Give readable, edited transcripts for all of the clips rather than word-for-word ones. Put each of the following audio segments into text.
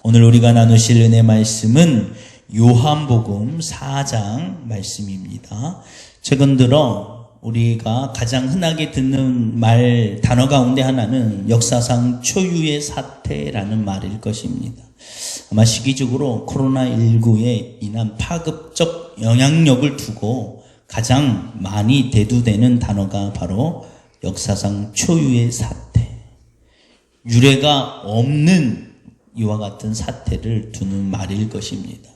오늘 우리가 나누실 은혜 말씀은 요한복음 4장 말씀입니다. 최근 들어 우리가 가장 흔하게 듣는 단어 가운데 하나는 역사상 초유의 사태라는 말일 것입니다. 아마 시기적으로 코로나19에 인한 파급적 영향력을 두고 가장 많이 대두되는 단어가 바로 역사상 초유의 사태. 유례가 없는 이와 같은 사태를 두는 말일 것입니다.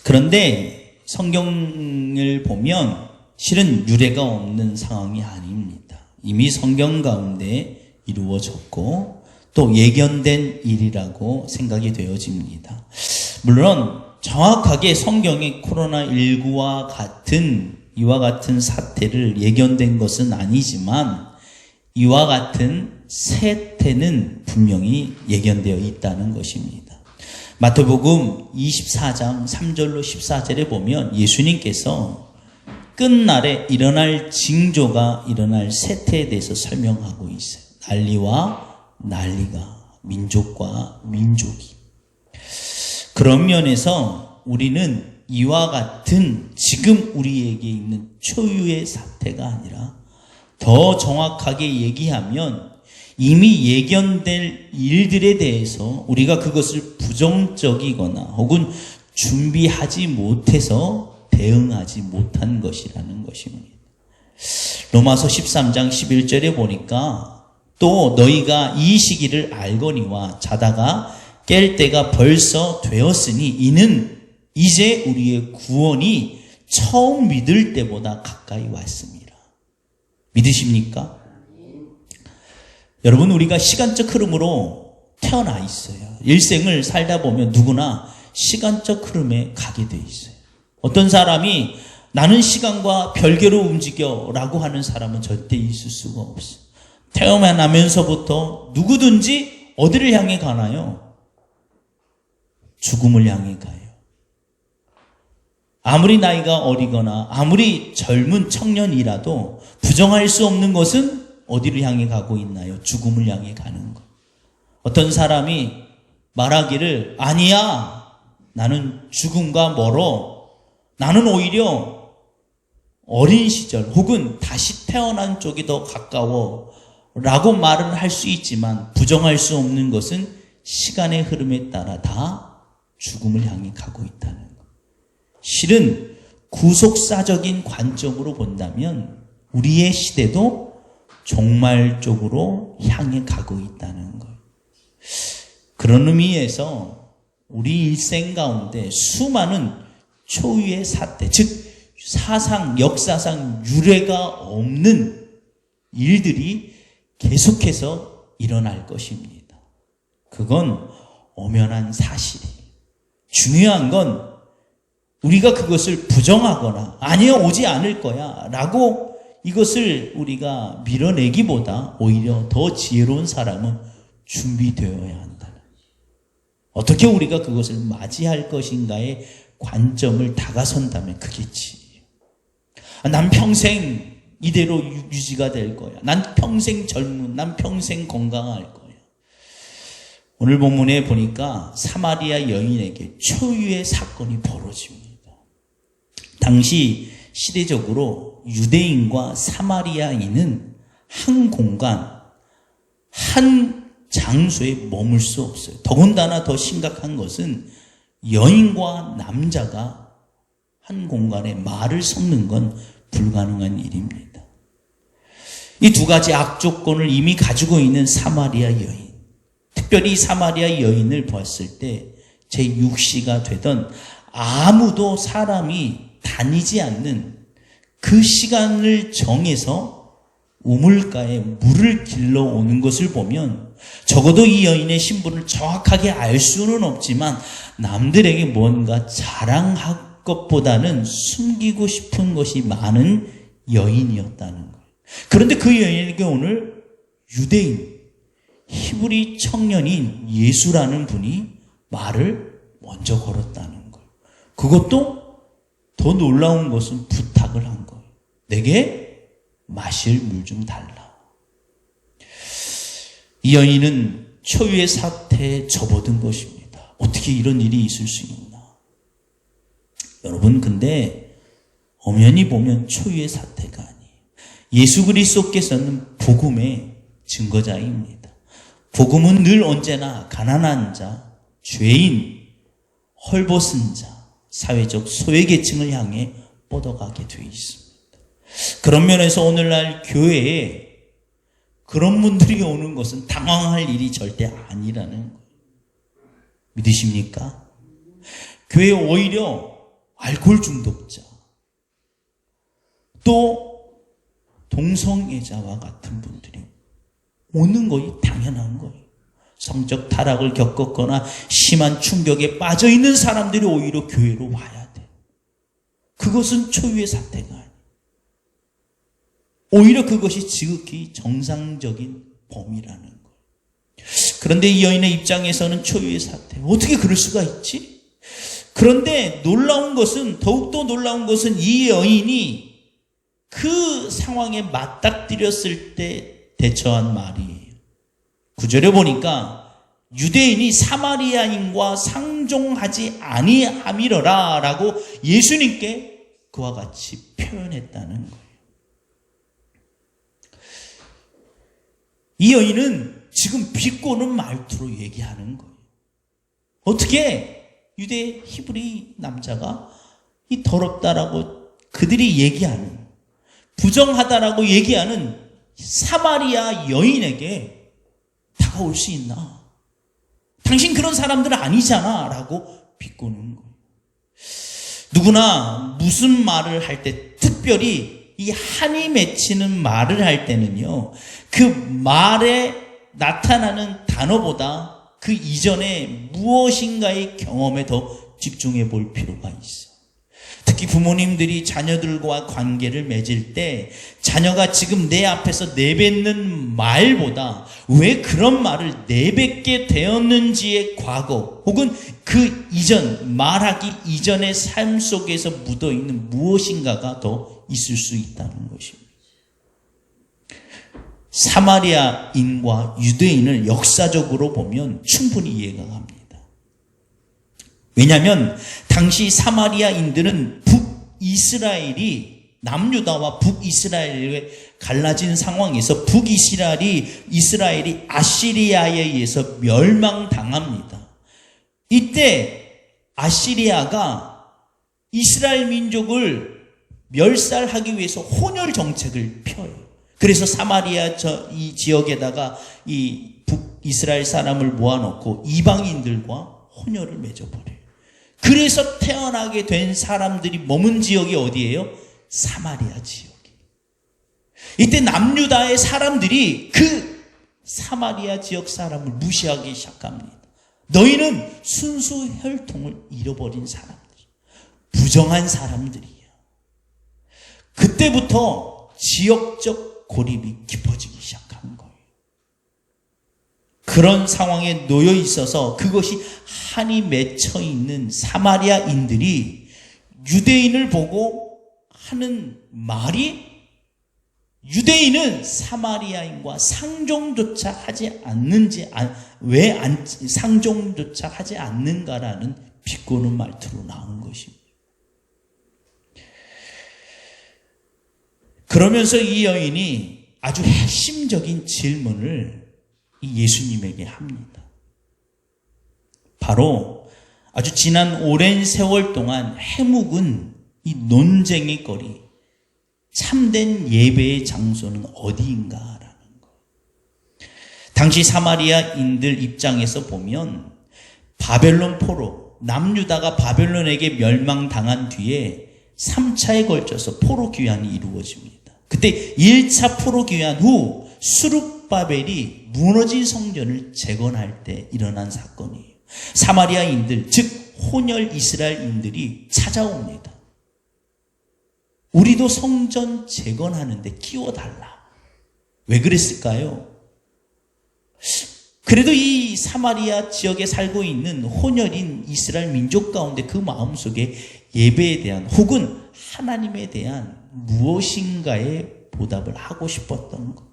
그런데 성경을 보면 실은 유례가 없는 상황이 아닙니다. 이미 성경 가운데 이루어졌고 또 예견된 일이라고 생각이 되어집니다. 물론 정확하게 성경의 코로나19와 같은 이와 같은 사태를 예견된 것은 아니지만 이와 같은 세태는 분명히 예견되어 있다는 것입니다. 마태복음 24장 3절로 14절에 보면 예수님께서 끝날에 일어날 징조가 일어날 세태에 대해서 설명하고 있어요. 난리와 난리가, 민족과 민족이. 그런 면에서 우리는 이와 같은 지금 우리에게 있는 초유의 사태가 아니라 더 정확하게 얘기하면 이미 예견될 일들에 대해서 우리가 그것을 부정적이거나 혹은 준비하지 못해서 대응하지 못한 것이라는 것입니다. 로마서 13장 11절에 보니까 또 너희가 이 시기를 알거니와 자다가 깰 때가 벌써 되었으니 이는 이제 우리의 구원이 처음 믿을 때보다 가까이 왔습니다. 믿으십니까? 여러분, 우리가 시간적 흐름으로 태어나 있어요. 일생을 살다 보면 누구나 시간적 흐름에 가게 돼 있어요. 어떤 사람이 나는 시간과 별개로 움직여 라고 하는 사람은 절대 있을 수가 없어요. 태어나면서부터 누구든지 어디를 향해 가나요? 죽음을 향해 가요. 아무리 나이가 어리거나 아무리 젊은 청년이라도 부정할 수 없는 것은 어디를 향해 가고 있나요? 죽음을 향해 가는 것. 어떤 사람이 말하기를 아니야, 나는 죽음과 멀어. 나는 오히려 어린 시절 혹은 다시 태어난 쪽이 더 가까워 라고 말은 할 수 있지만 부정할 수 없는 것은 시간의 흐름에 따라 다 죽음을 향해 가고 있다는 것. 실은 구속사적인 관점으로 본다면 우리의 시대도 종말 쪽으로 향해 가고 있다는 것. 그런 의미에서 우리 일생 가운데 수많은 초유의 사태, 즉 사상, 역사상 유례가 없는 일들이 계속해서 일어날 것입니다. 그건 엄연한 사실이에요. 중요한 건 우리가 그것을 부정하거나 아니요, 오지 않을 거야 라고 이것을 우리가 밀어내기보다 오히려 더 지혜로운 사람은 준비되어야 한다는, 어떻게 우리가 그것을 맞이할 것인가의 관점을 다가선다면 그겠지. 난 평생 이대로 유지가 될 거야. 난 평생 젊은, 난 평생 건강할 거야. 오늘 본문에 보니까 사마리아 여인에게 초유의 사건이 벌어집니다. 당시 시대적으로 유대인과 사마리아인은 한 공간, 한 장소에 머물 수 없어요. 더군다나 더 심각한 것은 여인과 남자가 한 공간에 말을 섞는 건 불가능한 일입니다. 이 두 가지 악조건을 이미 가지고 있는 사마리아 여인, 특별히 사마리아 여인을 보았을 때 제6시가 되던 아무도 사람이 다니지 않는 그 시간을 정해서 우물가에 물을 길러 오는 것을 보면 적어도 이 여인의 신분을 정확하게 알 수는 없지만 남들에게 뭔가 자랑할 것보다는 숨기고 싶은 것이 많은 여인이었다는 거예요. 그런데 그 여인에게 오늘 유대인, 히브리 청년인 예수라는 분이 말을 먼저 걸었다는 거예요. 그것도 더 놀라운 것은 부탁을 한 거예요. 내게 마실 물 좀 달라. 이 여인은 초유의 사태에 접어든 것입니다. 어떻게 이런 일이 있을 수 있나? 여러분, 근데 엄연히 보면 초유의 사태가 아니에요. 예수 그리스도께서는 복음의 증거자입니다. 복음은 늘 언제나 가난한 자, 죄인, 헐벗은 자, 사회적 소외계층을 향해 뻗어가게 되어 있습니다. 그런 면에서 오늘날 교회에 그런 분들이 오는 것은 당황할 일이 절대 아니라는 거예요. 믿으십니까? 교회에 오히려 알코올 중독자, 또 동성애자와 같은 분들이 오는 것이 당연한 거예요. 성적 타락을 겪었거나 심한 충격에 빠져 있는 사람들이 오히려 교회로 와야 돼. 그것은 초유의 사태가 아니에요. 오히려 그것이 지극히 정상적인 범위라는 거예요. 그런데 이 여인의 입장에서는 초유의 사태. 어떻게 그럴 수가 있지? 그런데 더욱더 놀라운 것은 이 여인이 그 상황에 맞닥뜨렸을 때 대처한 말이에요. 9절에 보니까 유대인이 사마리아인과 상종하지 아니함이러라 라고 예수님께 그와 같이 표현했다는 거예요. 이 여인은 지금 비꼬는 말투로 얘기하는 거예요. 어떻게 유대 히브리 남자가 이 더럽다라고 그들이 얘기하는, 부정하다라고 얘기하는 사마리아 여인에게 다가올 수 있나? 당신 그런 사람들은 아니잖아 라고 비꼬는 거예요. 누구나 무슨 말을 할 때, 특별히 이 한이 맺히는 말을 할 때는요, 그 말에 나타나는 단어보다 그 이전에 무엇인가의 경험에 더 집중해 볼 필요가 있어. 특히 부모님들이 자녀들과 관계를 맺을 때 자녀가 지금 내 앞에서 내뱉는 말보다 왜 그런 말을 내뱉게 되었는지의 과거 혹은 그 이전, 말하기 이전의 삶 속에서 묻어있는 무엇인가가 더 있을 수 있다는 것입니다. 사마리아인과 유대인을 역사적으로 보면 충분히 이해가 갑니다. 왜냐하면 당시 사마리아인들은 북이스라엘이 남유다와 북이스라엘에 갈라진 상황에서 북이스라엘이 아시리아에 의해서 멸망당합니다. 이때 아시리아가 이스라엘 민족을 멸살하기 위해서 혼혈 정책을 펴요. 그래서 사마리아 이 지역에다가 이 북이스라엘 사람을 모아놓고 이방인들과 혼혈을 맺어버려요. 그래서 태어나게 된 사람들이 머문 지역이 어디예요? 사마리아 지역이에요. 이때 남유다의 사람들이 그 사마리아 지역 사람을 무시하기 시작합니다. 너희는 순수 혈통을 잃어버린 사람들, 부정한 사람들이야. 그때부터 지역적 고립이 깊어지기 시작한 거예요. 그런 상황에 놓여 있어서 그것이 한이 맺혀 있는 사마리아인들이 유대인을 보고 하는 말이, 유대인은 사마리아인과 상종조차 하지 않는지, 왜 상종조차 하지 않는가라는 비꼬는 말투로 나온 것입니다. 그러면서 이 여인이 아주 핵심적인 질문을 이 예수님에게 합니다. 바로 아주 지난 오랜 세월 동안 해묵은 이 논쟁의 거리, 참된 예배의 장소는 어디인가라는 거. 당시 사마리아인들 입장에서 보면 바벨론 포로, 남유다가 바벨론에게 멸망당한 뒤에 3차에 걸쳐서 포로 귀환이 이루어집니다. 그때 1차 포로 귀환 후 수룹바벨이 무너진 성전을 재건할 때 일어난 사건이에요. 사마리아인들, 즉 혼혈 이스라엘인들이 찾아옵니다. 우리도 성전 재건하는데 끼워달라. 왜 그랬을까요? 그래도 이 사마리아 지역에 살고 있는 혼혈인 이스라엘 민족 가운데 그 마음속에 예배에 대한 혹은 하나님에 대한 무엇인가의 보답을 하고 싶었던 것.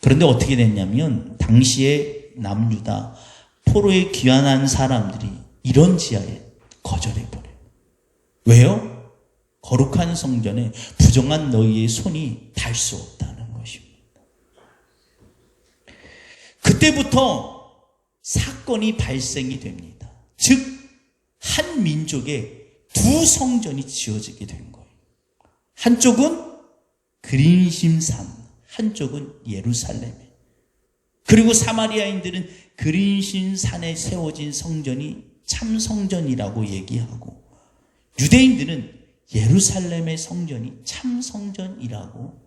그런데 어떻게 됐냐면 당시에 남유다 포로에 귀환한 사람들이 이런 지하에 거절해버려요. 왜요? 거룩한 성전에 부정한 너희의 손이 닿을 수 없다는 것입니다. 그때부터 사건이 발생이 됩니다. 즉, 한 민족에 두 성전이 지어지게 된 거예요. 한쪽은 그린심산, 한쪽은 예루살렘에. 그리고 사마리아인들은 그린심산에 세워진 성전이 참 성전이라고 얘기하고, 유대인들은 예루살렘의 성전이 참 성전이라고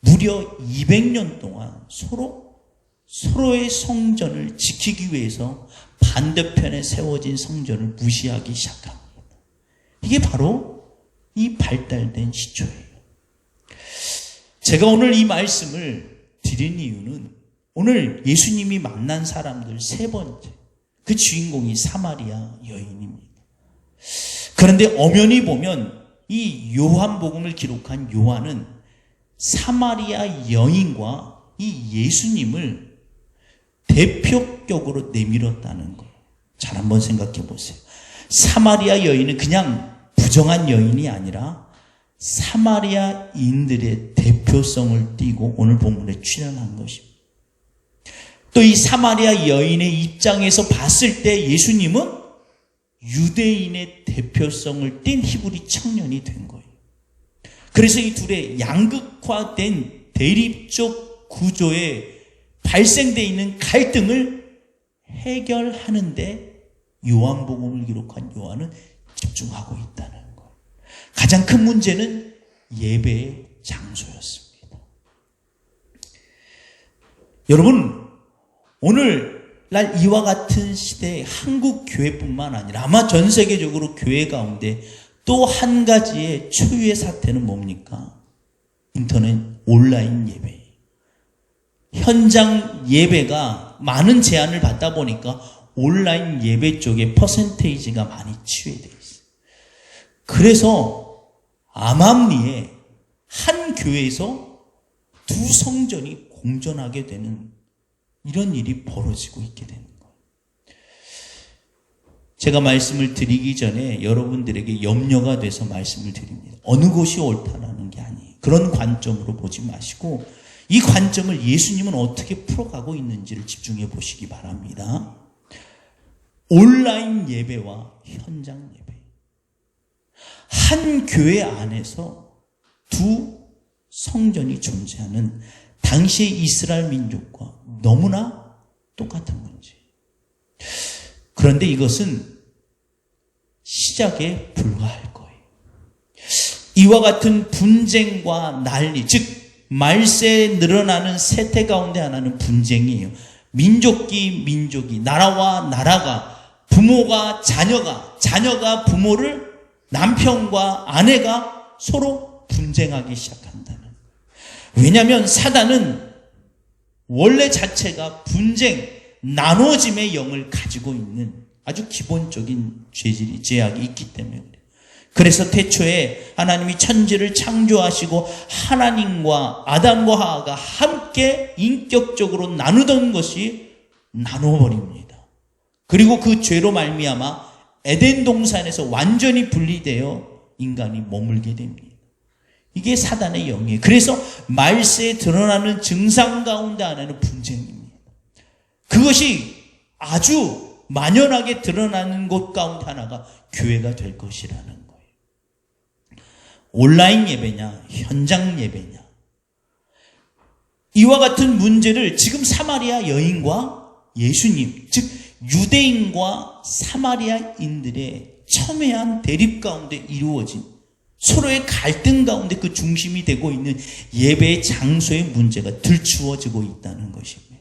무려 200년 동안 서로의 성전을 지키기 위해서 반대편에 세워진 성전을 무시하기 시작합니다. 이게 바로 이 발달된 시초예요. 제가 오늘 이 말씀을 드린 이유는 오늘 예수님이 만난 사람들 세 번째, 그 주인공이 사마리아 여인입니다. 그런데 엄연히 보면 이 요한복음을 기록한 요한은 사마리아 여인과 이 예수님을 대표격으로 내밀었다는 거예요. 잘 한번 생각해 보세요. 사마리아 여인은 그냥 부정한 여인이 아니라 사마리아인들의 대표성을 띠고 오늘 본문에 출연한 것입니다. 또 이 사마리아 여인의 입장에서 봤을 때 예수님은 유대인의 대표성을 띤 히브리 청년이 된 거예요. 그래서 이 둘의 양극화된 대립적 구조에 발생되어 있는 갈등을 해결하는데 요한복음을 기록한 요한은 집중하고 있다는 거예요. 가장 큰 문제는 예배의 장소였습니다. 여러분, 오늘날 이와 같은 시대에 한국 교회뿐만 아니라 아마 전 세계적으로 교회 가운데 또 한 가지의 초유의 사태는 뭡니까? 인터넷 온라인 예배. 현장 예배가 많은 제한을 받다 보니까 온라인 예배 쪽에 퍼센테이지가 많이 치외되어 있어요. 그래서 암암리에 한 교회에서 두 성전이 공존하게 되는 이런 일이 벌어지고 있게 되는 거예요. 제가 말씀을 드리기 전에 여러분들에게 염려가 돼서 말씀을 드립니다. 어느 곳이 옳다라는 게 아니에요. 그런 관점으로 보지 마시고 이 관점을 예수님은 어떻게 풀어가고 있는지를 집중해 보시기 바랍니다. 온라인 예배와 현장 예배. 한 교회 안에서 두 성전이 존재하는 당시의 이스라엘 민족과 너무나 똑같은 문제. 그런데 이것은 시작에 불과할 거예요. 이와 같은 분쟁과 난리, 즉 말세에 늘어나는 세태 가운데 하나는 분쟁이에요. 민족이, 나라와 나라가, 부모가 자녀가, 자녀가 부모를, 남편과 아내가 서로 분쟁하기 시작한다는. 왜냐하면 사단은 원래 자체가 분쟁, 나눠짐의 영을 가지고 있는 아주 기본적인 죄악이 있기 때문에 그래요. 그래서 태초에 하나님이 천지를 창조하시고 하나님과 아담과 하와가 함께 인격적으로 나누던 것이 나눠버립니다. 그리고 그 죄로 말미암아 에덴 동산에서 완전히 분리되어 인간이 머물게 됩니다. 이게 사단의 영이에요. 그래서 말세에 드러나는 증상 가운데 하나는 분쟁입니다. 그것이 아주 만연하게 드러나는 곳 가운데 하나가 교회가 될 것이라는 거예요. 온라인 예배냐, 현장 예배냐. 이와 같은 문제를 지금 사마리아 여인과 예수님, 즉 유대인과 사마리아인들의 첨예한 대립 가운데 이루어진 서로의 갈등 가운데 그 중심이 되고 있는 예배의 장소의 문제가 들추어지고 있다는 것입니다.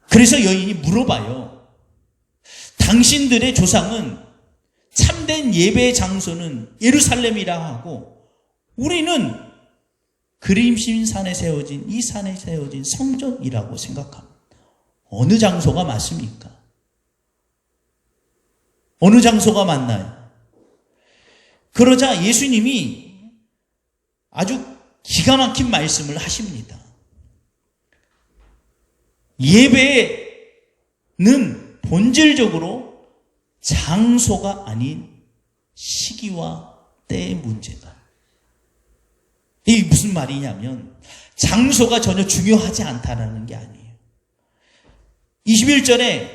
그래서 여인이 물어봐요. 당신들의 조상은 참된 예배의 장소는 예루살렘이라 하고 우리는 그림심산에 세워진 이 산에 세워진 성전이라고 생각합니다. 어느 장소가 맞습니까? 어느 장소가 맞나요? 그러자 예수님이 아주 기가 막힌 말씀을 하십니다. 예배는 본질적으로 장소가 아닌 시기와 때의 문제다. 이게 무슨 말이냐면 장소가 전혀 중요하지 않다라는 게 아니에요. 21절에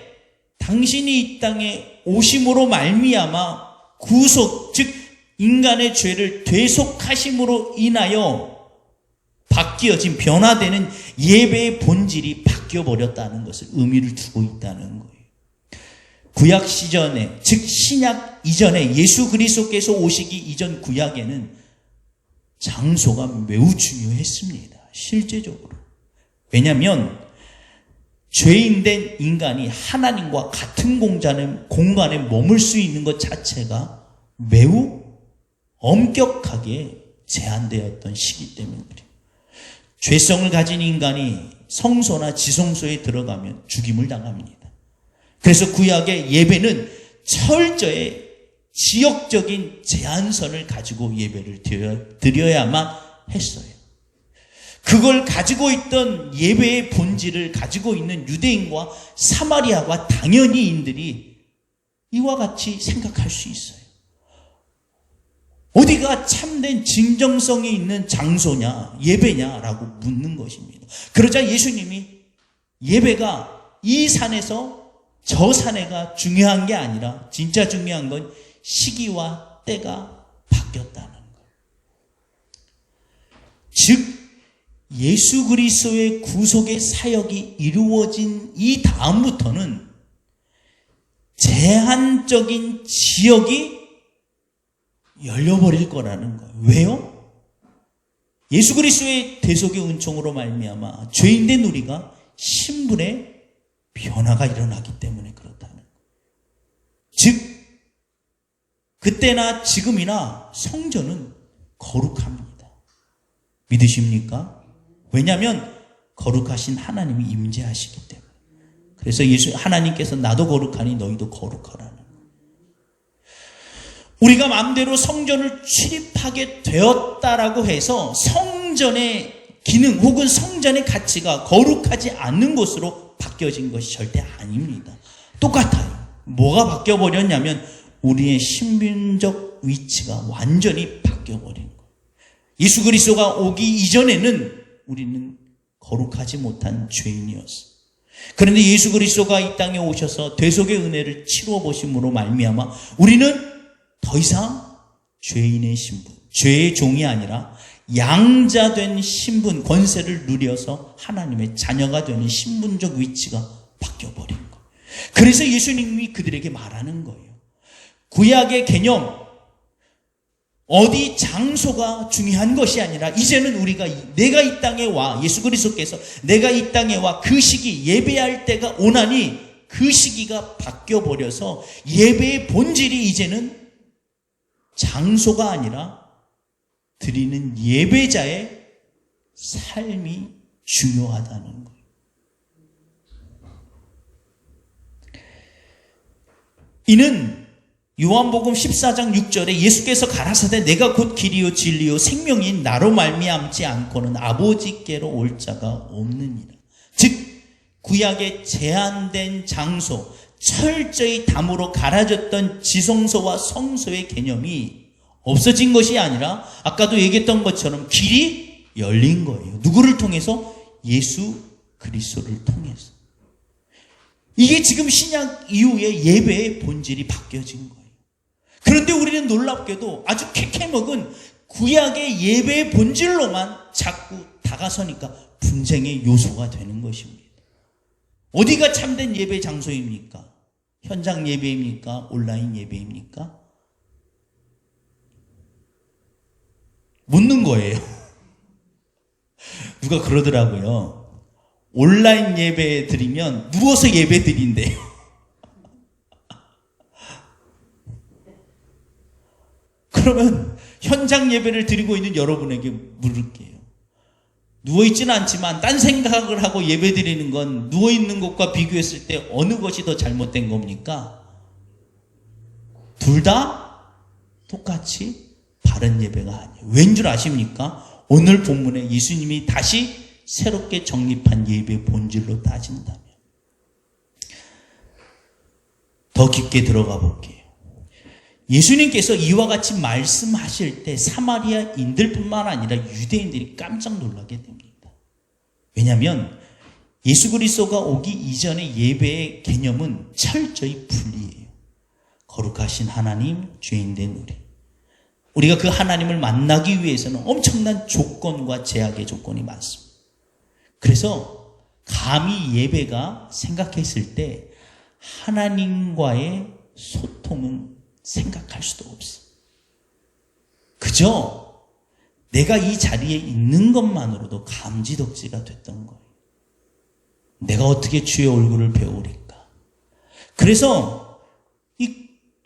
당신이 이 땅에 오심으로 말미암아 구속, 즉 인간의 죄를 되속하심으로 인하여 바뀌어진 변화되는 예배의 본질이 바뀌어버렸다는 것을 의미를 두고 있다는 거예요. 구약 시전에, 즉 신약 이전에 예수 그리스도께서 오시기 이전 구약에는 장소가 매우 중요했습니다. 실제적으로. 왜냐하면 죄인된 인간이 하나님과 같은 공간에 머물 수 있는 것 자체가 매우 엄격하게 제한되었던 시기 때문에 그래요. 죄성을 가진 인간이 성소나 지성소에 들어가면 죽임을 당합니다. 그래서 구약의 예배는 철저히 지역적인 제한선을 가지고 예배를 드려야만 했어요. 그걸 가지고 있던 예배의 본질을 가지고 있는 유대인과 사마리아와 당연히인들이 이와 같이 생각할 수 있어요. 어디가 참된 진정성이 있는 장소냐, 예배냐라고 묻는 것입니다. 그러자 예수님이 예배가 이 산에서 저 산에가 중요한 게 아니라 진짜 중요한 건 시기와 때가 바뀌었다는 거예요. 즉 예수 그리스도의 구속의 사역이 이루어진 이 다음부터는 제한적인 지역이 열려버릴 거라는 거예요. 왜요? 예수 그리스도의 대속의 은총으로 말미암아 죄인된 우리가 신분의 변화가 일어나기 때문에 그렇다는 거예요. 즉 그때나 지금이나 성전은 거룩합니다. 믿으십니까? 왜냐하면 거룩하신 하나님이 임재하시기 때문에. 그래서 하나님께서 나도 거룩하니 너희도 거룩하라는 거예요. 우리가 마음대로 성전을 출입하게 되었다라고 해서 성전의 기능 혹은 성전의 가치가 거룩하지 않는 것으로 바뀌어진 것이 절대 아닙니다. 똑같아요. 뭐가 바뀌어버렸냐면 우리의 신분적 위치가 완전히 바뀌어버린 거예요. 예수 그리스도가 오기 이전에는 우리는 거룩하지 못한 죄인이었어요. 그런데 예수 그리스도가 이 땅에 오셔서 대속의 은혜를 치루어 보심으로 말미암아 우리는 더 이상 죄인의 신분, 죄의 종이 아니라 양자된 신분, 권세를 누려서 하나님의 자녀가 되는 신분적 위치가 바뀌어버린 거예요. 그래서 예수님이 그들에게 말하는 거예요. 구약의 개념, 어디 장소가 중요한 것이 아니라 이제는 내가 이 땅에 와, 예수 그리스도께서 내가 이 땅에 와 그 시기 예배할 때가 오나니 그 시기가 바뀌어버려서 예배의 본질이 이제는 장소가 아니라 드리는 예배자의 삶이 중요하다는 거예요. 이는 요한복음 14장 6절에 예수께서 가라사대 내가 곧 길이요 진리요 생명인 나로 말미암지 않고는 아버지께로 올 자가 없느니라. 즉 구약의 제한된 장소, 철저히 담으로 갈아졌던 지성소와 성소의 개념이 없어진 것이 아니라 아까도 얘기했던 것처럼 길이 열린 거예요. 누구를 통해서? 예수 그리스도를 통해서. 이게 지금 신약 이후에 예배의 본질이 바뀌어진 거예요. 그런데 우리는 놀랍게도 아주 캐캐먹은 구약의 예배의 본질로만 자꾸 다가서니까 분쟁의 요소가 되는 것입니다. 어디가 참된 예배 장소입니까? 현장 예배입니까? 온라인 예배입니까? 묻는 거예요. 누가 그러더라고요. 온라인 예배 드리면 누워서 예배 드린대요. 그러면 현장 예배를 드리고 있는 여러분에게 물을게요. 누워있지는 않지만 딴 생각을 하고 예배 드리는 건 누워있는 것과 비교했을 때 어느 것이 더 잘못된 겁니까? 둘 다 똑같이 바른 예배가 아니에요. 왠 줄 아십니까? 오늘 본문에 예수님이 다시 새롭게 정립한 예배 본질로 따진다면. 더 깊게 들어가 볼게요. 예수님께서 이와 같이 말씀하실 때 사마리아인들뿐만 아니라 유대인들이 깜짝 놀라게 됩니다. 왜냐하면 예수 그리스도가 오기 이전의 예배의 개념은 철저히 분리해요. 거룩하신 하나님, 죄인된 우리. 우리가 그 하나님을 만나기 위해서는 엄청난 조건과 제약의 조건이 많습니다. 그래서 감히 예배가 생각했을 때 하나님과의 소통은 생각할 수도 없어. 그저 내가 이 자리에 있는 것만으로도 감지덕지가 됐던 거예요. 내가 어떻게 주의 얼굴을 배우리까? 그래서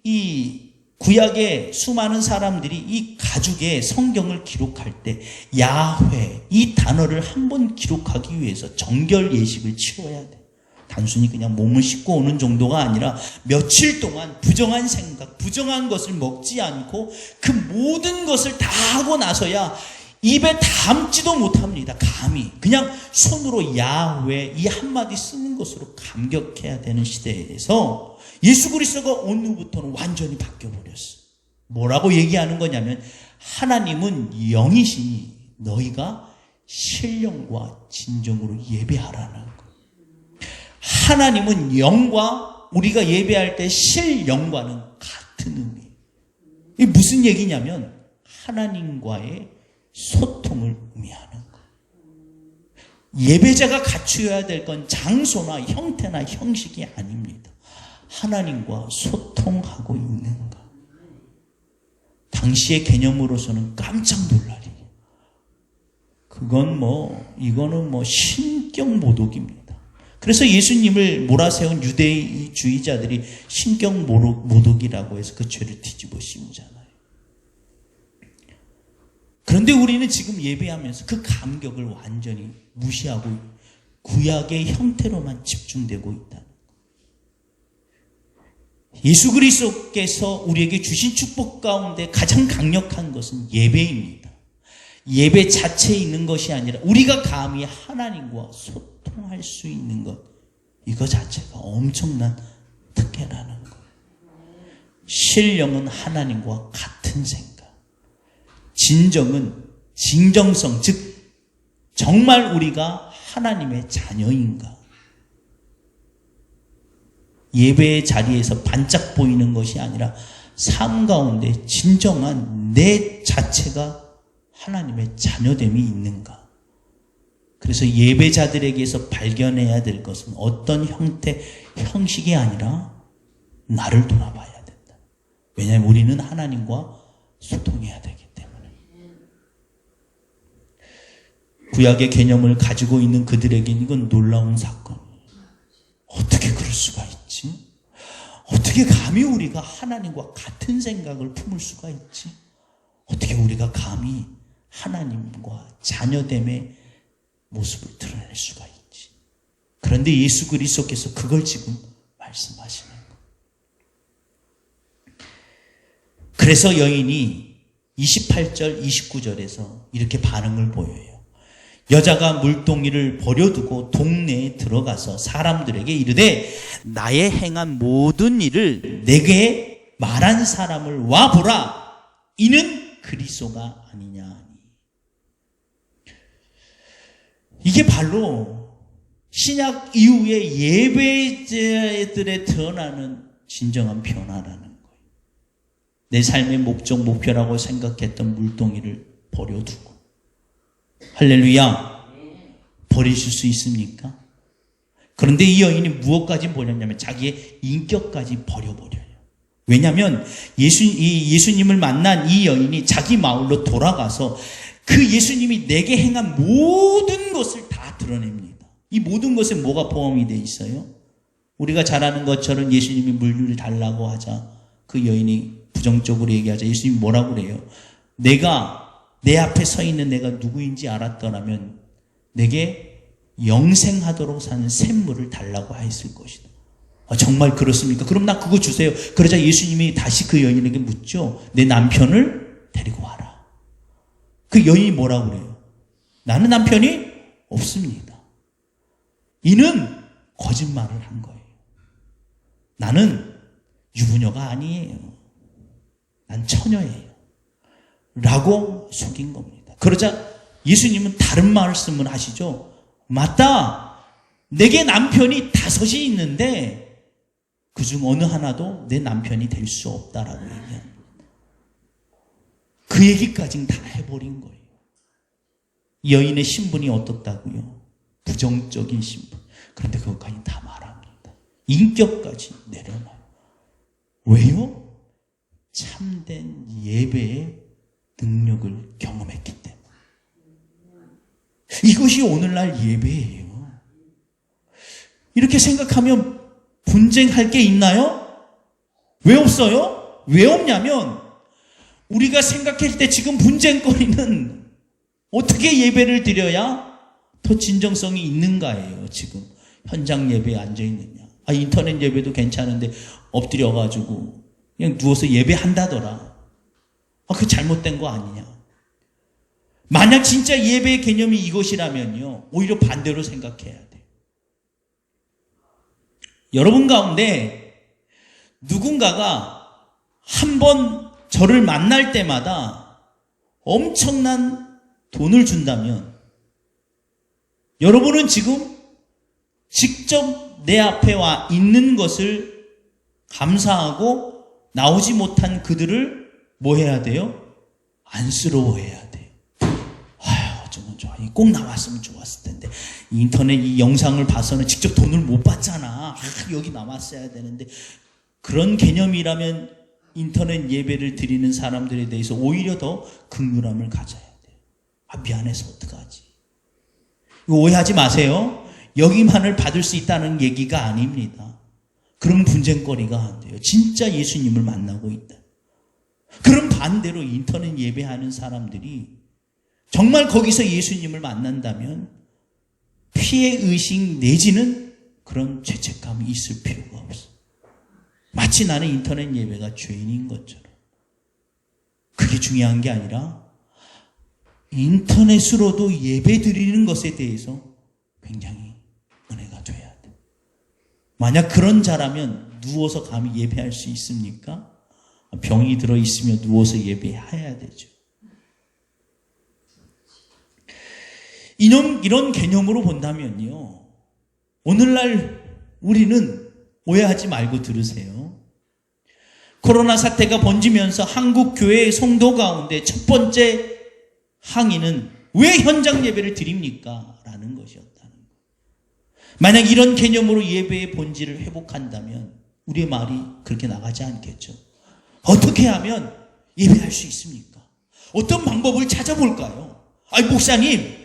이 구약의 수많은 사람들이 이 가죽의 성경을 기록할 때 야훼 이 단어를 한번 기록하기 위해서 정결 예식을 치러야 돼. 단순히 그냥 몸을 씻고 오는 정도가 아니라 며칠 동안 부정한 생각, 부정한 것을 먹지 않고 그 모든 것을 다 하고 나서야 입에 담지도 못합니다. 감히 그냥 손으로 야훼 이 한마디 쓰는 것으로 감격해야 되는 시대에서 예수 그리스도가 온 후부터는 완전히 바뀌어버렸어. 뭐라고 얘기하는 거냐면 하나님은 영이시니 너희가 신령과 진정으로 예배하라는 거예요. 하나님은 영과 우리가 예배할 때 신령과는 같은 의미예요. 이게 무슨 얘기냐면 하나님과의 소통을 의미하는 거예요. 예배자가 갖추어야 될 건 장소나 형태나 형식이 아닙니다. 하나님과 소통하고 있는 것. 당시의 개념으로서는 깜짝 놀라리. 이거는 신격 모독입니다. 그래서 예수님을 몰아세운 유대주의자들이 신격 모독이라고 해서 그 죄를 뒤집어 씌우잖아요. 그런데 우리는 지금 예배하면서 그 감격을 완전히 무시하고 구약의 형태로만 집중되고 있다. 예수 그리스도께서 우리에게 주신 축복 가운데 가장 강력한 것은 예배입니다. 예배 자체에 있는 것이 아니라 우리가 감히 하나님과 소통할 수 있는 것, 이거 자체가 엄청난 특혜라는 거예요. 신령은 하나님과 같은 생각, 진정은 진정성, 즉 정말 우리가 하나님의 자녀인가? 예배의 자리에서 반짝 보이는 것이 아니라 삶 가운데 진정한 내 자체가 하나님의 자녀됨이 있는가? 그래서 예배자들에게서 발견해야 될 것은 어떤 형태, 형식이 아니라 나를 돌아봐야 된다. 왜냐하면 우리는 하나님과 소통해야 되기 때문에. 구약의 개념을 가지고 있는 그들에게는 이건 놀라운 사건이에요. 어떻게 그럴 수가 있지? 어떻게 감히 우리가 하나님과 같은 생각을 품을 수가 있지? 어떻게 우리가 감히 하나님과 자녀됨의 모습을 드러낼 수가 있지? 그런데 예수 그리스도께서 그걸 지금 말씀하시는 거예요. 그래서 여인이 28절, 29절에서 이렇게 반응을 보여요. 여자가 물동이를 버려두고 동네에 들어가서 사람들에게 이르되 나의 행한 모든 일을 내게 말한 사람을 와보라. 이는 그리스도가 아니냐 하니. 이게 바로 신약 이후에 예배자들에 드러나는 진정한 변화라는 거예요. 내 삶의 목적, 목표라고 생각했던 물동이를 버려두고. 할렐루야. 버리실 수 있습니까? 그런데 이 여인이 무엇까지 버렸냐면 자기의 인격까지 버려버려요. 왜냐하면 예수님을 만난 이 여인이 자기 마을로 돌아가서 그 예수님이 내게 행한 모든 것을 다 드러냅니다. 이 모든 것에 뭐가 포함이 되어 있어요? 우리가 잘 아는 것처럼 예수님이 물을 달라고 하자 그 여인이 부정적으로 얘기하자 예수님이 뭐라고 그래요? 내가 내 앞에 서 있는 내가 누구인지 알았더라면 내게 영생하도록 사는 샘물을 달라고 했을 것이다. 정말 그렇습니까? 그럼 나 그거 주세요. 그러자 예수님이 다시 그 여인에게 묻죠. 내 남편을 데리고 와라. 그 여인이 뭐라고 그래요? 나는 남편이 없습니다. 이는 거짓말을 한 거예요. 나는 유부녀가 아니에요. 난 처녀예요. 라고 속인 겁니다. 그러자 예수님은 다른 말씀을 하시죠. 맞다. 내게 남편이 5이 있는데 그중 어느 하나도 내 남편이 될 수 없다라고 얘기합니다. 그 얘기까지는 다 해버린 거예요. 여인의 신분이 어떻다고요? 부정적인 신분. 그런데 그것까지 다 말합니다. 인격까지 내려놔요. 왜요? 참된 예배의 능력을 경험했기 때문에. 이것이 오늘날 예배예요. 이렇게 생각하면 분쟁할 게 있나요? 왜 없어요? 왜 없냐면 우리가 생각할 때 지금 분쟁거리는 어떻게 예배를 드려야 더 진정성이 있는가예요. 지금 현장 예배에 앉아있느냐. 인터넷 예배도 괜찮은데 엎드려가지고 그냥 누워서 예배한다더라. 그거 잘못된 거 아니냐. 만약 진짜 예배의 개념이 이것이라면요, 오히려 반대로 생각해야 돼요. 여러분 가운데 누군가가 한 번 저를 만날 때마다 엄청난 돈을 준다면 여러분은 지금 직접 내 앞에 와 있는 것을 감사하고 나오지 못한 그들을 뭐 해야 돼요? 안쓰러워해야 돼요. 아휴, 어쩌면 좋아. 꼭 나왔으면 좋았을 텐데. 인터넷 이 영상을 봐서는 직접 돈을 못 받잖아. 여기 나왔어야 되는데. 그런 개념이라면 인터넷 예배를 드리는 사람들에 대해서 오히려 더 긍휼함을 가져야 돼요. 미안해서 어떡하지? 이거 오해하지 마세요. 여기만을 받을 수 있다는 얘기가 아닙니다. 그럼 분쟁거리가 안 돼요. 진짜 예수님을 만나고 있다. 그럼 반대로 인터넷 예배하는 사람들이 정말 거기서 예수님을 만난다면 피해의식 내지는 그런 죄책감이 있을 필요가 없어. 마치 나는 인터넷 예배가 죄인인 것처럼. 그게 중요한 게 아니라 인터넷으로도 예배 드리는 것에 대해서 굉장히 은혜가 돼야 돼. 만약 그런 자라면 누워서 감히 예배할 수 있습니까? 병이 들어있으며 누워서 예배해야 되죠. 이런 개념으로 본다면요, 오늘날 우리는 오해하지 말고 들으세요. 코로나 사태가 번지면서 한국 교회의 성도 가운데 첫 번째 항의는 왜 현장 예배를 드립니까? 라는 것이었다는 거예요. 만약 이런 개념으로 예배의 본질을 회복한다면 우리의 말이 그렇게 나가지 않겠죠. 어떻게 하면 예배할 수 있습니까? 어떤 방법을 찾아볼까요? 목사님,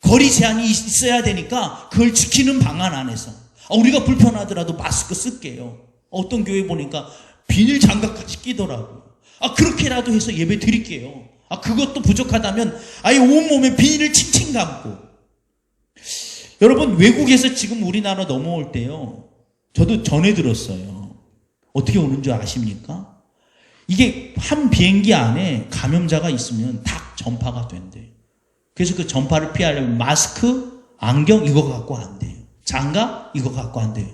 거리 제한이 있어야 되니까 그걸 지키는 방안 안에서 우리가 불편하더라도 마스크 쓸게요. 어떤 교회 보니까 비닐 장갑까지 끼더라고요. 그렇게라도 해서 예배 드릴게요. 그것도 부족하다면 아예 온몸에 비닐을 칭칭 감고. 여러분, 외국에서 지금 우리나라 넘어올 때요, 저도 전해 들었어요. 어떻게 오는 줄 아십니까? 이게 한 비행기 안에 감염자가 있으면 다 전파가 된대요. 그래서 그 전파를 피하려면 마스크, 안경 이거 갖고 안 돼요. 장갑 이거 갖고 안 돼요.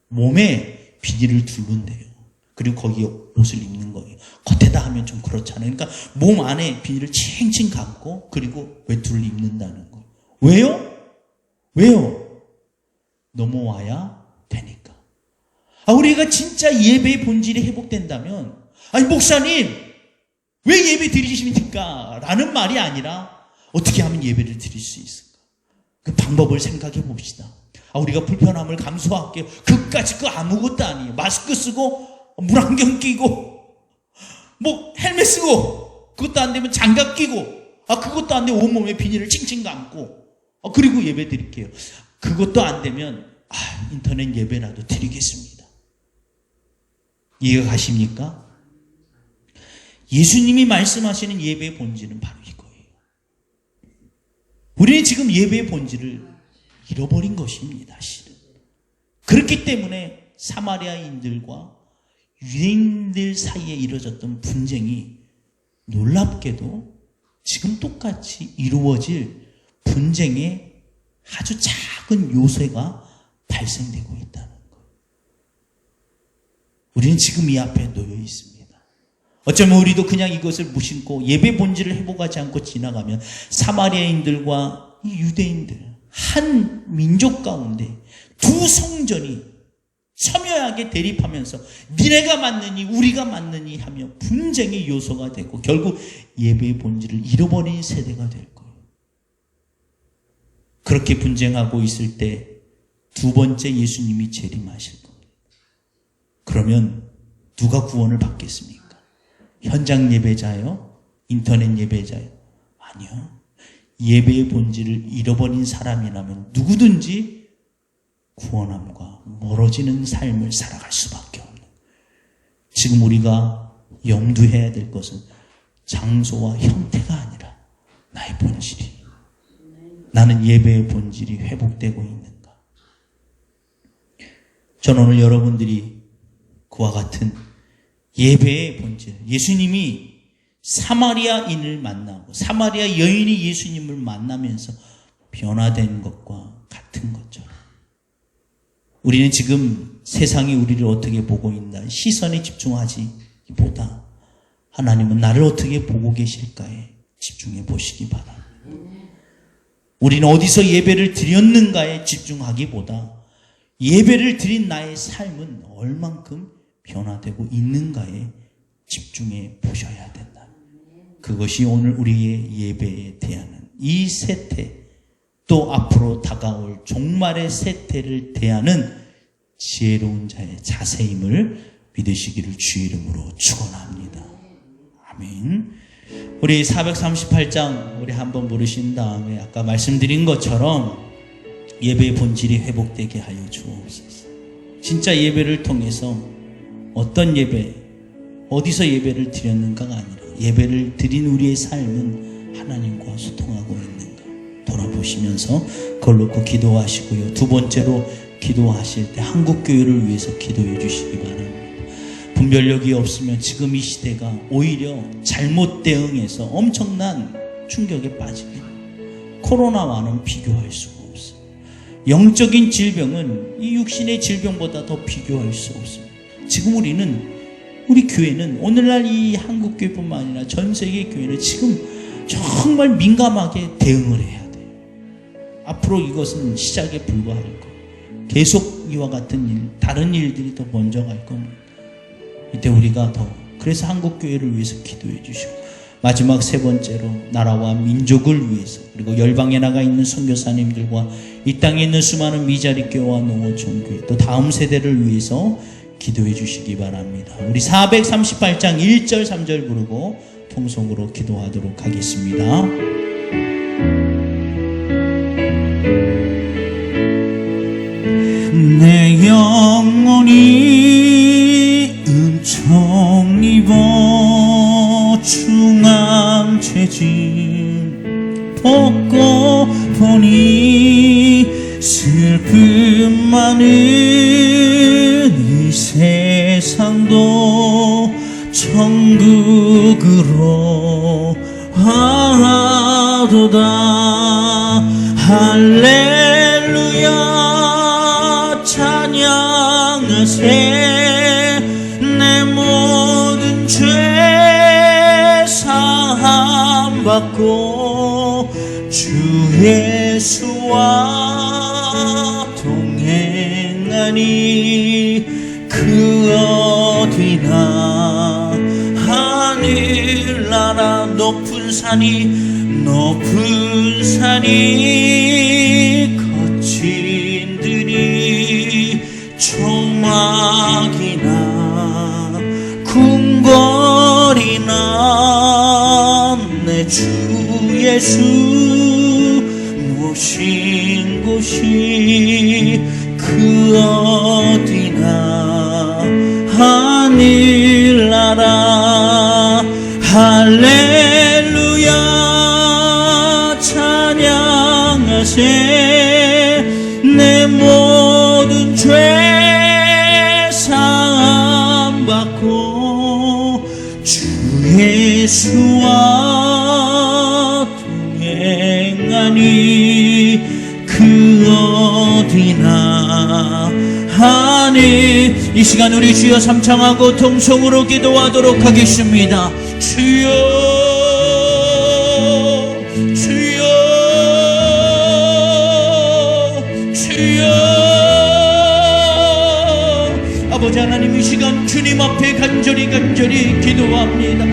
몸에 비닐을 두른대요. 그리고 거기에 옷을 입는 거예요. 겉에다 하면 좀 그렇잖아요. 그러니까 몸 안에 비닐을 칭칭 감고 그리고 외투를 입는다는 거예요. 왜요? 왜요? 넘어와야 되니까. 우리가 진짜 예배의 본질이 회복된다면, 목사님 왜 예배 드리십니까? 라는 말이 아니라 어떻게 하면 예배를 드릴 수 있을까? 그 방법을 생각해 봅시다. 우리가 불편함을 감수할게요. 그까짓 거 아무것도 아니에요. 마스크 쓰고 물안경 끼고 헬멧 쓰고, 그것도 안 되면 장갑 끼고, 그것도 안 되면 온몸에 비닐을 칭칭 감고, 그리고 예배 드릴게요. 그것도 안 되면 인터넷 예배라도 드리겠습니다. 이해가 가십니까? 예수님이 말씀하시는 예배의 본질은 바로 이거예요. 우리는 지금 예배의 본질을 잃어버린 것입니다. 실은. 그렇기 때문에 사마리아인들과 유대인들 사이에 이루어졌던 분쟁이 놀랍게도 지금 똑같이 이루어질 분쟁의 아주 작은 요소가 발생되고 있다는 거예요. 우리는 지금 이 앞에 놓여 있습니다. 어쩌면 우리도 그냥 이것을 무심코 예배 본질을 회복하지 않고 지나가면 사마리아인들과 이 유대인들, 한 민족 가운데 두 성전이 첨예하게 대립하면서 니네가 맞느니 우리가 맞느니 하며 분쟁의 요소가 되고 결국 예배의 본질을 잃어버린 세대가 될 거예요. 그렇게 분쟁하고 있을 때 두 번째 예수님이 재림하실 겁니다. 그러면 누가 구원을 받겠습니까? 현장 예배자요? 인터넷 예배자요? 아니요. 예배의 본질을 잃어버린 사람이라면 누구든지 구원함과 멀어지는 삶을 살아갈 수밖에 없는. 지금 우리가 염두해야 될 것은 장소와 형태가 아니라 나의 본질이, 나는 예배의 본질이 회복되고 있는가. 저는 오늘 여러분들이 그와 같은 예배의 본질, 예수님이 사마리아인을 만나고 사마리아 여인이 예수님을 만나면서 변화된 것과 같은 것처럼 우리는 지금 세상이 우리를 어떻게 보고 있나 시선에 집중하기보다 하나님은 나를 어떻게 보고 계실까에 집중해 보시기 바랍니다. 우리는 어디서 예배를 드렸는가에 집중하기보다 예배를 드린 나의 삶은 얼만큼 변화되고 있는가에 집중해 보셔야 된다. 그것이 오늘 우리의 예배에 대하는 이 세태, 또 앞으로 다가올 종말의 세태를 대하는 지혜로운 자의 자세임을 믿으시기를 주의 이름으로 축원합니다. 아멘. 우리 438장 우리 한번 부르신 다음에 아까 말씀드린 것처럼 예배의 본질이 회복되게 하여 주옵소서. 진짜 예배를 통해서 어떤 예배, 어디서 예배를 드렸는가가 아니라 예배를 드린 우리의 삶은 하나님과 소통하고 있는가 돌아보시면서 그걸 놓고 기도하시고요. 두 번째로 기도하실 때 한국교회를 위해서 기도해 주시기 바랍니다. 분별력이 없으면 지금 이 시대가 오히려 잘못 대응해서 엄청난 충격에 빠집니다. 코로나와는 비교할 수가 없어요. 영적인 질병은 이 육신의 질병보다 더 비교할 수 없습니다. 지금 우리 교회는 오늘날 이 한국교회뿐만 아니라 전 세계 교회는 지금 정말 민감하게 대응을 해야 돼요. 앞으로 이것은 시작에 불과할 거예요. 계속 이와 같은 일, 다른 일들이 더 먼저 갈 겁니다. 이때 우리가 그래서 한국교회를 위해서 기도해 주시고 마지막 세 번째로 나라와 민족을 위해서 그리고 열방에 나가 있는 선교사님들과 이 땅에 있는 수많은 미자리 교회와 농어촌 교회 또 다음 세대를 위해서 기도해 주시기 바랍니다. 우리 438장 1절 3절 부르고 통성으로 기도하도록 하겠습니다. 내 영혼이 은총 입어 중앙죄짐 벗고 보니 슬픔 많은 이 세상도 천국으로 하도다. 할렐루야 찬양하세. 내 모든 죄 사함 받고 주 예수와 동행하니 그 어디나 하늘나라 높은 산이 거친 들이 초막이나 궁궐이나 내 주 예수 모신 곳이 그 어디나 하늘나라. 할렐루야 찬양하세. 내 모든 죄 사함 받고 주 예수와 동행하니 그 하나님, 이 시간 우리 주여 삼창하고 통성으로 기도하도록 하겠습니다. 주여, 주여, 주여. 아버지 하나님, 이 시간 주님 앞에 간절히 기도합니다.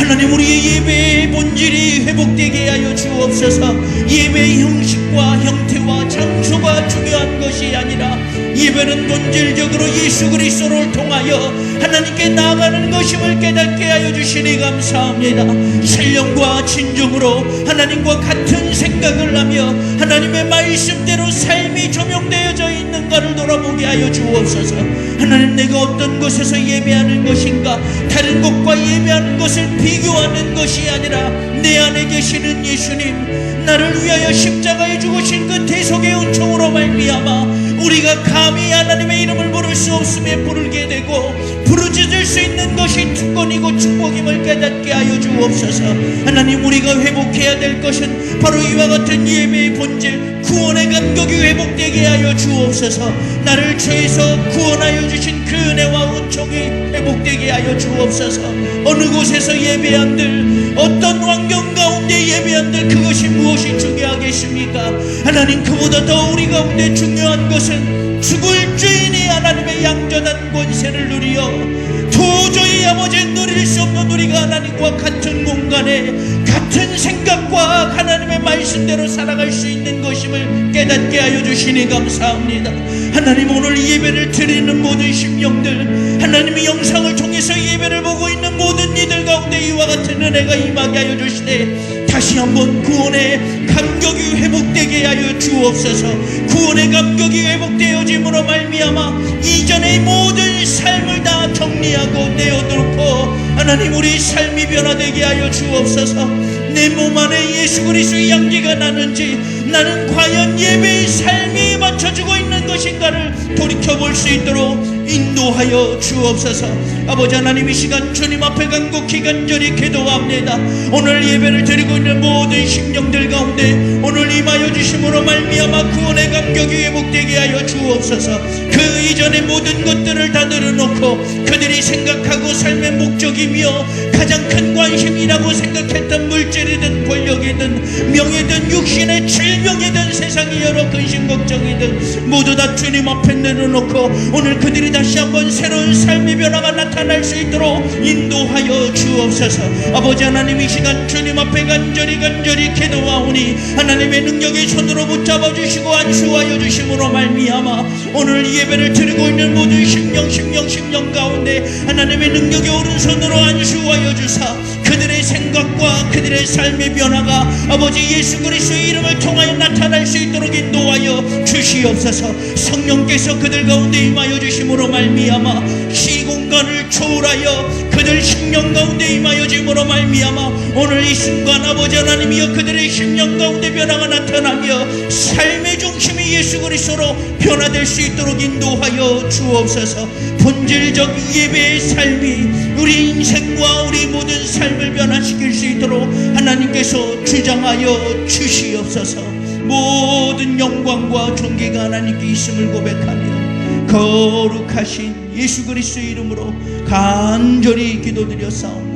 하나님, 우리의 예배의 본질이 회복되게 하여 주옵소서. 예배의 형식과 형태와 장소가 중요한 것이 아니라 예배는 본질적으로 예수 그리스도를 통하여 하나님께 나아가는 것임을 깨닫게 하여 주시니 감사합니다. 신령과 진정으로 하나님과 같은 생각을 하며 하나님의 말씀대로 삶이 조명되어져 있는가를 돌아보게 하여 주옵소서. 하나님, 내가 어떤 곳에서 예배하는 것인가, 다른 곳과 예배하는 것을 비교하는 것이 아니라 내 안에 계시는 예수님, 나를 위하여 십자가에 죽으신 그 대속의 은총으로 말미암아 우리가 감히 하나님의 이름을 부를 수 없음에 부르게 되고 부르짖을 수 있는 것이 특권이고 축복임을 깨닫게 하여 주옵소서. 하나님, 우리가 회복해야 될 것은 바로 이와 같은 예배의 본질, 구원의 감격이 회복되게 하여 주옵소서. 나를 죄에서 구원하여 주신 그 은혜와 은총이 회복되게 하여 주옵소서. 어느 곳에서 예배한들, 어떤 환경 가운데 예배한들, 그것이 무엇이 중요하겠습니까? 하나님, 그보다 더 우리 가운데 중요한 것은 죽을 죄인이 하나님의 양전한 권세를 누리어 도저히 아버지 누릴 수 없는 우리가 하나님과 같은 공간에 같은 생각과 하나님의 말씀대로 살아갈 수 있는 것임을 깨닫게 하여 주시니 감사합니다. 하나님, 오늘 예배를 드리는 모든 심령들, 하나님의 영상을 통해서 예배를 보고 있는 모든 이들 가운데 이와 같은 은혜가 임하게 하여 주시되 다시 한번 구원의 감격이 회복되게 하여 주옵소서. 구원의 감격이 회복되어짐으로 말미암아 이전의 모든 삶을 다 정리하고 내어놓고 하나님, 우리 삶이 변화되게 하여 주옵소서. 내 몸 안에 예수 그리스도의 향기가 나는지, 나는 과연 예배의 삶이 맞춰주고 있는 것인가를 돌이켜볼 수 있도록 인도하여 주옵소서. 아버지 하나님, 이 시간 주님 앞에 간절히 기도합니다. 오늘 예배를 드리고 있는 모든 심령들 가운데 오늘 임하여 주심으로 말미암아 구원의 감격이 회복되게 하여 주옵소서. 그 이전의 모든 것들을 다 늘어놓고 그들이 생각하고 삶의 목적이며 가장 큰 관심이라고 생각했던 물질이든 권력이든 명예든 육신의 질병이든 세상의 여러 근심 걱정이든 모두 다 주님 앞에 내려놓고 오늘 그들이 다시 한번 새로운 삶의 변화가 나타날 수 있도록 인도하여 주옵소서. 아버지 하나님, 이 시간 주님 앞에 간절히 기도하오니 하나님의 능력의 손으로 붙잡아 주시고 안수하여 주심으로 말미암아 오늘 예배를 드리고 있는 모든 심령 가운데 하나님의 능력의 오른손으로 안수하여 주사 그들의 생각과 그들의 삶의 변화가 아버지 예수 그리스도의 이름을 통하여 나타날 수 있도록 인도하여 주시옵소서. 성령께서 그들 가운데 임하여 주심으로 말미암아 시공간을 초월하여 그들 심령 가운데 임하여 주심으로 말미암아 오늘 이 순간 아버지 하나님이여 그들의 심령 가운데 변화가 나타나며 삶의 중심이 예수 그리스도로 변화될 수 있도록 인도하여 주옵소서. 본질적 예배의 삶이 우리 인생과 우리 모든 삶을 변화시킬 수 있도록 하나님께서 주장하여 주시옵소서. 모든 영광과 존귀가 하나님께 있음을 고백하며 거룩하신 예수 그리스도의 이름으로 간절히 기도드렸사옵나다.